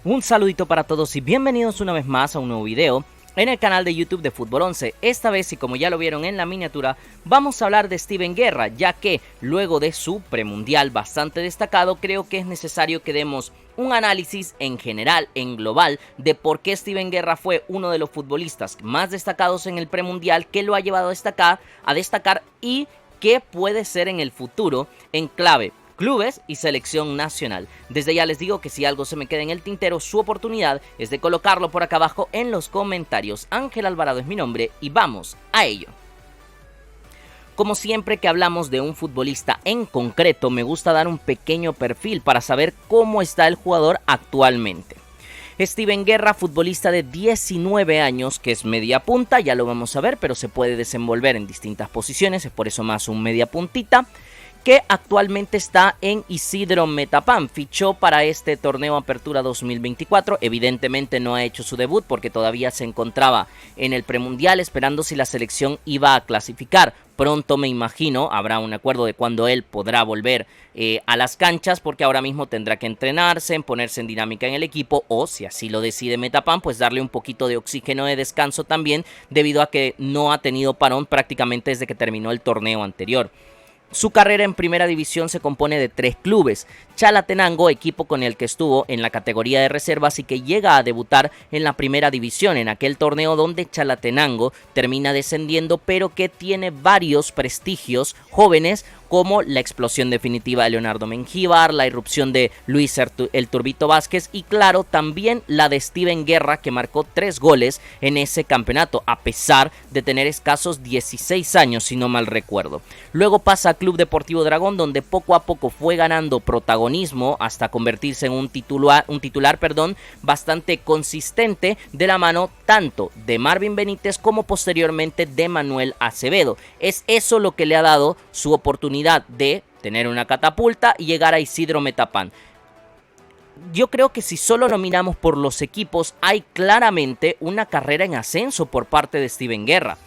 Un saludito para todos y bienvenidos una vez más a un nuevo video en el canal de YouTube de Fútbol 11. Esta vez, y como ya lo vieron en la miniatura, vamos a hablar de Steven Guerra, ya que luego de su premundial bastante destacado, creo que es necesario que demos un análisis en general, en global, de por qué Steven Guerra fue uno de los futbolistas más destacados en el premundial, que lo ha llevado a destacar y qué puede ser en el futuro en clave clubes y selección nacional. Desde ya les digo que si algo se me queda en el tintero, su oportunidad es de colocarlo por acá abajo en los comentarios. Ángel Alvarado es mi nombre y vamos a ello. Como siempre que hablamos de un futbolista en concreto, me gusta dar un pequeño perfil para saber cómo está el jugador actualmente. Steven Guerra, futbolista de 19 años, que es media punta, ya lo vamos a ver, pero se puede desenvolver en distintas posiciones, es por eso más un media puntita, que actualmente está en Isidro Metapán. Fichó para este torneo Apertura 2024, evidentemente no ha hecho su debut porque todavía se encontraba en el premundial esperando si la selección iba a clasificar. Pronto, me imagino, habrá un acuerdo de cuándo él podrá volver a las canchas, porque ahora mismo tendrá que entrenarse, en ponerse en dinámica en el equipo, o si así lo decide Metapán, pues darle un poquito de oxígeno de descanso también, debido a que no ha tenido parón prácticamente desde que terminó el torneo anterior. Su carrera en primera división se compone de 3 clubes: Chalatenango, equipo con el que estuvo en la categoría de reservas y que llega a debutar en la primera división, en aquel torneo donde Chalatenango termina descendiendo, pero que tiene varios prestigios jóvenes, como la explosión definitiva de Leonardo Mengíbar, la irrupción de Luis el Turbito Vázquez y claro, también la de Steven Guerra, que marcó 3 goles en ese campeonato, a pesar de tener escasos 16 años, si no mal recuerdo. Luego pasa a Club Deportivo Dragón, donde poco a poco fue ganando protagonismo hasta convertirse en un titular, bastante consistente, de la mano tanto de Marvin Benítez como posteriormente de Manuel Acevedo. Es eso lo que le ha dado su oportunidad de tener una catapulta y llegar a Isidro Metapán. Yo creo que si solo lo miramos por los equipos, hay claramente una carrera en ascenso por parte de Steven Guerra,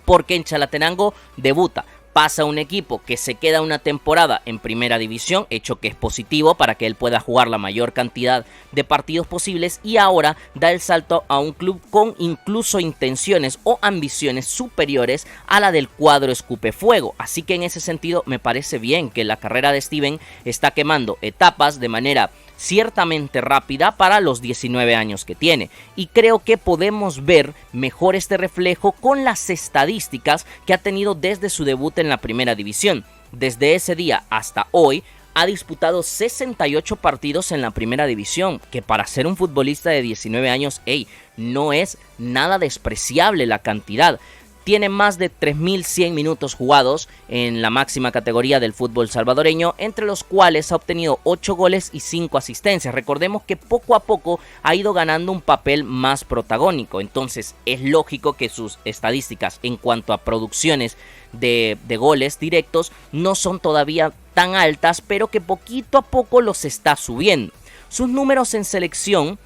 porque en Chalatenango debuta, pasa a un equipo que se queda una temporada en primera división, hecho que es positivo para que él pueda jugar la mayor cantidad de partidos posibles, y ahora da el salto a un club con incluso intenciones o ambiciones superiores a la del cuadro Escupefuego. Así que en ese sentido me parece bien que la carrera de Steven está quemando etapas de manera ciertamente rápida para los 19 años que tiene, y creo que podemos ver mejor este reflejo con las estadísticas que ha tenido desde su debut en la primera división. Desde ese día hasta hoy ha disputado 68 partidos en la primera división, que para ser un futbolista de 19 años, no es nada despreciable la cantidad. Tiene más de 3.100 minutos jugados en la máxima categoría del fútbol salvadoreño, entre los cuales ha obtenido 8 goles y 5 asistencias. Recordemos que poco a poco ha ido ganando un papel más protagónico, entonces es lógico que sus estadísticas en cuanto a producciones de goles directos no son todavía tan altas, pero que poquito a poco los está subiendo. Sus números en selección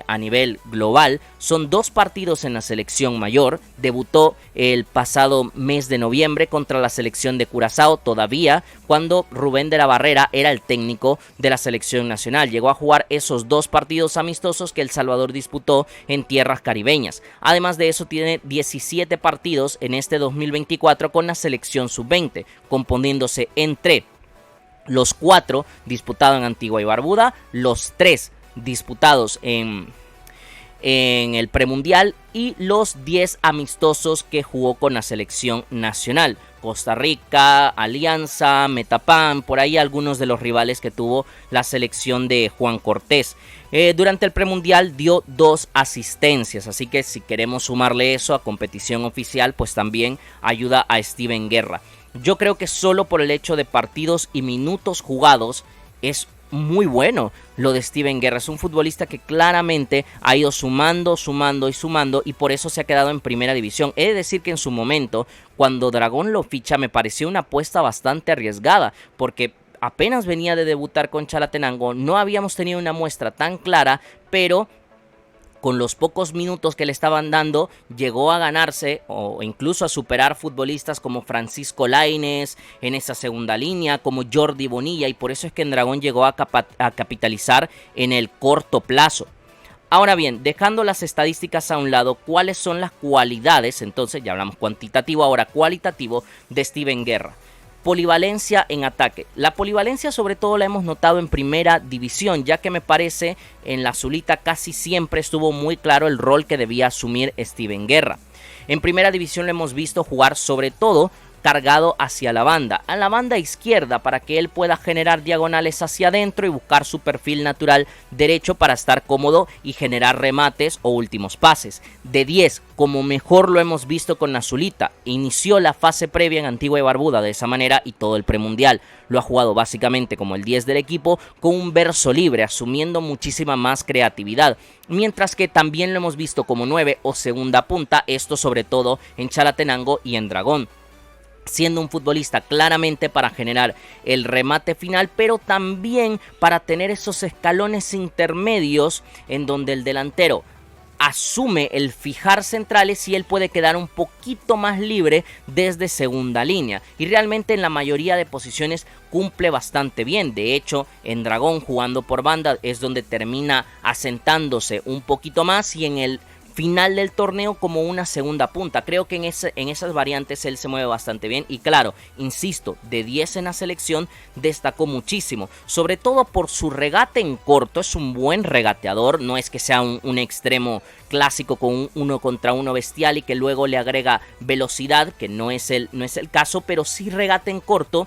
a nivel global son 2 partidos en la selección mayor. Debutó el pasado mes de noviembre contra la selección de Curazao, todavía cuando Rubén de la Barrera era el técnico de la selección nacional. Llegó a jugar esos 2 partidos amistosos que El Salvador disputó en tierras caribeñas. Además de eso, tiene 17 partidos en este 2024 con la selección sub-20, componiéndose entre los 4 disputados en Antigua y Barbuda, los 3 disputados en el premundial y los 10 amistosos que jugó con la selección nacional. Costa Rica, Alianza, Metapán, por ahí algunos de los rivales que tuvo la selección de Juan Cortés. Durante el premundial dio 2 asistencias, así que si queremos sumarle eso a competición oficial, pues también ayuda a Steven Guerra. Yo creo que solo por el hecho de partidos y minutos jugados es muy bueno lo de Steven Guerra. Es un futbolista que claramente ha ido sumando y por eso se ha quedado en primera división. He de decir que en su momento, cuando Dragón lo ficha, me pareció una apuesta bastante arriesgada, porque apenas venía de debutar con Chalatenango, no habíamos tenido una muestra tan clara, pero con los pocos minutos que le estaban dando, llegó a ganarse o incluso a superar futbolistas como Francisco Lainez en esa segunda línea, como Jordi Bonilla, y por eso es que Mondragón llegó a capitalizar en el corto plazo. Ahora bien, dejando las estadísticas a un lado, ¿cuáles son las cualidades? Entonces, ya hablamos cuantitativo, ahora cualitativo de Steven Guerra. Polivalencia en ataque. La polivalencia sobre todo la hemos notado en primera división, ya que me parece en la azulita casi siempre estuvo muy claro el rol que debía asumir Steven Guerra. En primera división lo hemos visto jugar sobre todo cargado hacia la banda, a la banda izquierda, para que él pueda generar diagonales hacia adentro y buscar su perfil natural derecho para estar cómodo y generar remates o últimos pases. De 10, como mejor lo hemos visto con la azulita, inició la fase previa en Antigua y Barbuda de esa manera y todo el premundial. Lo ha jugado básicamente como el 10 del equipo, con un verso libre, asumiendo muchísima más creatividad. Mientras que también lo hemos visto como 9 o segunda punta, esto sobre todo en Chalatenango y en Dragón, siendo un futbolista claramente para generar el remate final, pero también para tener esos escalones intermedios en donde el delantero asume el fijar centrales y él puede quedar un poquito más libre desde segunda línea, y realmente en la mayoría de posiciones cumple bastante bien. De hecho, en Dragón, jugando por banda, es donde termina asentándose un poquito más, y en el final del torneo como una segunda punta. Creo que en esas variantes él se mueve bastante bien, y claro, insisto, de 10 en la selección destacó muchísimo, sobre todo por su regate en corto. Es un buen regateador, no es que sea un extremo clásico con un 1 contra 1 bestial y que luego le agrega velocidad, que no es el caso, pero sí regate en corto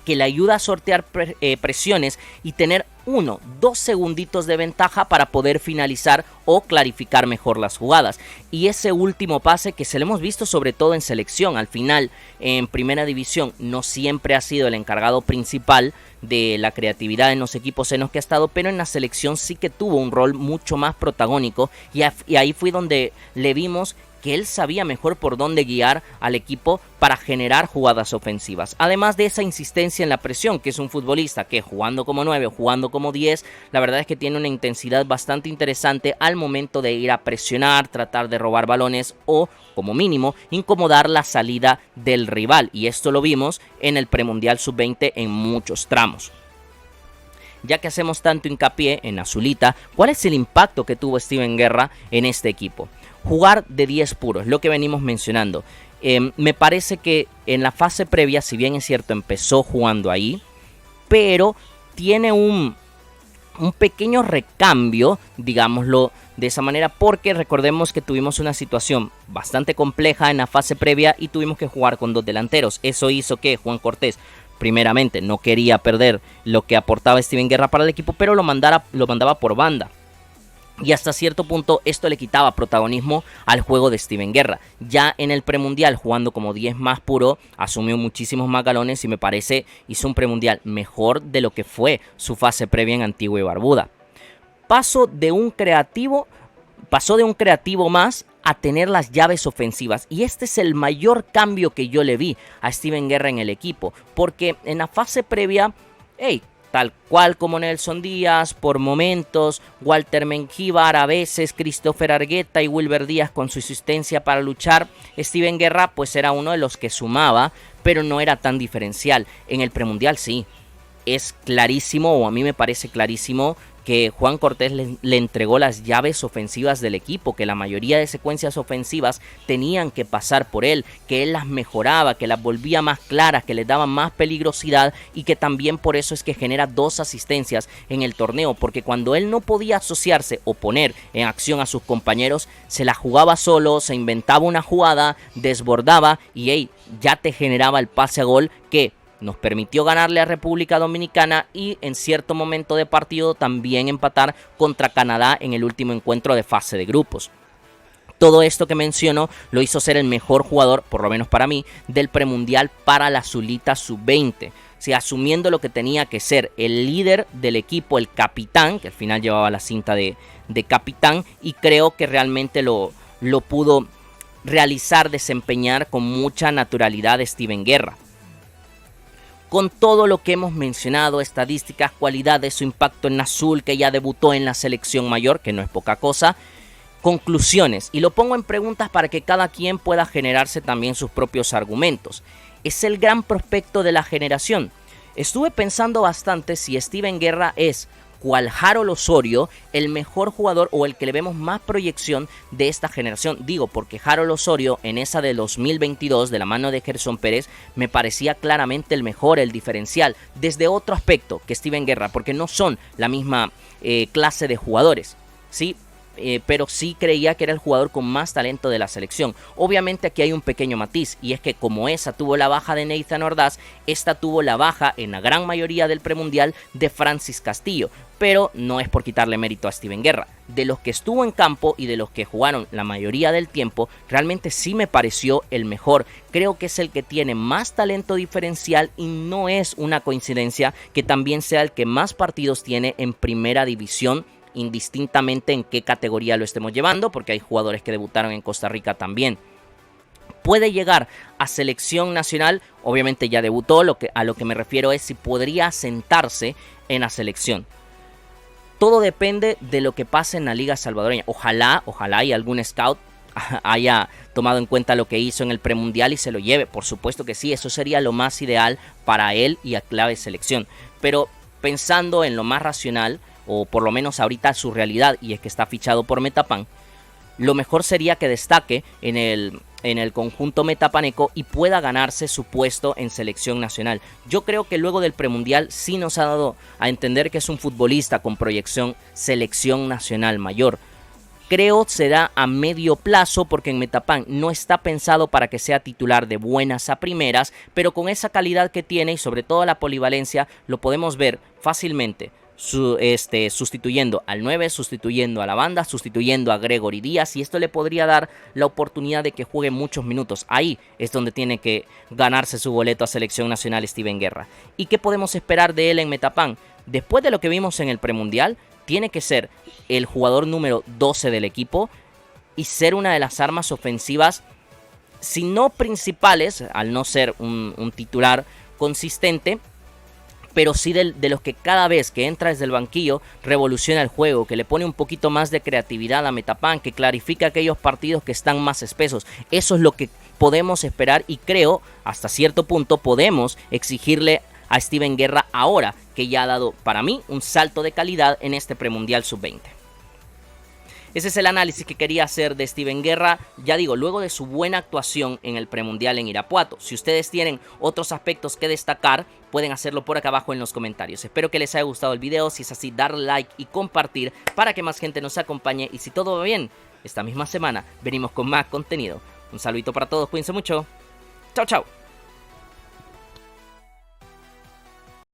que le ayuda a sortear presiones y tener 1-2 segunditos de ventaja para poder finalizar o clarificar mejor las jugadas. Y ese último pase que se lo hemos visto sobre todo en selección, al final en primera división no siempre ha sido el encargado principal de la creatividad en los equipos en los que ha estado, pero en la selección sí que tuvo un rol mucho más protagónico, y ahí fue donde le vimos que él sabía mejor por dónde guiar al equipo para generar jugadas ofensivas. Además de esa insistencia en la presión, que es un futbolista que jugando como 9 o jugando como 10, la verdad es que tiene una intensidad bastante interesante al momento de ir a presionar, tratar de robar balones o, como mínimo, incomodar la salida del rival. Y esto lo vimos en el premundial sub-20 en muchos tramos. Ya que hacemos tanto hincapié en azulita, ¿cuál es el impacto que tuvo Steven Guerra en este equipo? Jugar de 10 puros, lo que venimos mencionando. Me parece que en la fase previa, si bien es cierto, empezó jugando ahí, pero tiene un pequeño recambio, digámoslo de esa manera, porque recordemos que tuvimos una situación bastante compleja en la fase previa y tuvimos que jugar con 2 delanteros. Eso hizo que Juan Cortés, primeramente, no quería perder lo que aportaba Steven Guerra para el equipo, pero lo mandaba por banda. Y hasta cierto punto esto le quitaba protagonismo al juego de Steven Guerra. Ya en el premundial, jugando como 10 más puro, asumió muchísimos más galones y me parece hizo un premundial mejor de lo que fue su fase previa en Antigua y Barbuda. Pasó de un creativo más a tener las llaves ofensivas, y este es el mayor cambio que yo le vi a Steven Guerra en el equipo, porque en la fase previa, tal cual como Nelson Díaz, por momentos, Walter Mengíbar, a veces Christopher Argueta y Wilber Díaz con su insistencia para luchar, Steven Guerra pues era uno de los que sumaba, pero no era tan diferencial. En el premundial sí, es clarísimo, o a mí me parece clarísimo, que Juan Cortés le entregó las llaves ofensivas del equipo, que la mayoría de secuencias ofensivas tenían que pasar por él, que él las mejoraba, que las volvía más claras, que les daba más peligrosidad, y que también por eso es que genera 2 asistencias en el torneo, porque cuando él no podía asociarse o poner en acción a sus compañeros, se la jugaba solo, se inventaba una jugada, desbordaba y ya te generaba el pase a gol que nos permitió ganarle a República Dominicana y en cierto momento de partido también empatar contra Canadá en el último encuentro de fase de grupos. Todo esto que menciono lo hizo ser el mejor jugador, por lo menos para mí, del premundial para la azulita sub-20. Sí, asumiendo lo que tenía que ser el líder del equipo, el capitán, que al final llevaba la cinta de capitán, y creo que realmente lo pudo realizar, desempeñar con mucha naturalidad Steven Guerra. Con todo lo que hemos mencionado, estadísticas, cualidades, su impacto en azul, que ya debutó en la selección mayor, que no es poca cosa, conclusiones, y lo pongo en preguntas para que cada quien pueda generarse también sus propios argumentos. ¿Es el gran prospecto de la generación? Estuve pensando bastante si Steven Guerra es, cual Harold Osorio, el mejor jugador o el que le vemos más proyección de esta generación. Digo, porque Harold Osorio en esa de 2022 de la mano de Gerson Pérez me parecía claramente el mejor, el diferencial, desde otro aspecto que Steven Guerra, porque no son la misma clase de jugadores, ¿sí? Pero sí creía que era el jugador con más talento de la selección. Obviamente aquí hay un pequeño matiz, y es que como esa tuvo la baja de Nathan Ordaz, esta tuvo la baja en la gran mayoría del premundial de Francis Castillo, pero no es por quitarle mérito a Steven Guerra. De los que estuvo en campo y de los que jugaron la mayoría del tiempo, realmente sí me pareció el mejor. Creo que es el que tiene más talento diferencial, y no es una coincidencia que también sea el que más partidos tiene en primera división, indistintamente en qué categoría lo estemos llevando, porque hay jugadores que debutaron en Costa Rica también. Puede llegar a selección nacional, obviamente ya debutó, a lo que me refiero es si podría asentarse en la selección. Todo depende de lo que pase en la Liga Salvadoreña. Ojalá y algún scout haya tomado en cuenta lo que hizo en el premundial y se lo lleve. Por supuesto que sí, eso sería lo más ideal para él y a clave selección. Pero pensando en lo más racional, o por lo menos ahorita su realidad, y es que está fichado por Metapan, lo mejor sería que destaque en el conjunto metapaneco y pueda ganarse su puesto en selección nacional. Yo creo que luego del premundial sí nos ha dado a entender que es un futbolista con proyección selección nacional mayor. Creo será a medio plazo, porque en Metapan no está pensado para que sea titular de buenas a primeras, pero con esa calidad que tiene y sobre todo la polivalencia, lo podemos ver fácilmente sustituyendo al 9, sustituyendo a la banda, sustituyendo a Gregory Díaz, y esto le podría dar la oportunidad de que juegue muchos minutos. Ahí es donde tiene que ganarse su boleto a selección nacional Steven Guerra. ¿Y qué podemos esperar de él en Metapan? Después de lo que vimos en el premundial, tiene que ser el jugador número 12 del equipo y ser una de las armas ofensivas, si no principales, al no ser un titular consistente, pero sí de los que cada vez que entra desde el banquillo revoluciona el juego, que le pone un poquito más de creatividad a Metapan, que clarifica aquellos partidos que están más espesos. Eso es lo que podemos esperar, y creo hasta cierto punto podemos exigirle a Steven Guerra ahora, que ya ha dado para mí un salto de calidad en este premundial sub-20. Ese es el análisis que quería hacer de Steven Guerra, ya digo, luego de su buena actuación en el premundial en Irapuato. Si ustedes tienen otros aspectos que destacar, pueden hacerlo por acá abajo en los comentarios. Espero que les haya gustado el video. Si es así, darle like y compartir para que más gente nos acompañe. Y si todo va bien, esta misma semana venimos con más contenido. Un saludito para todos, cuídense mucho. Chao, chao.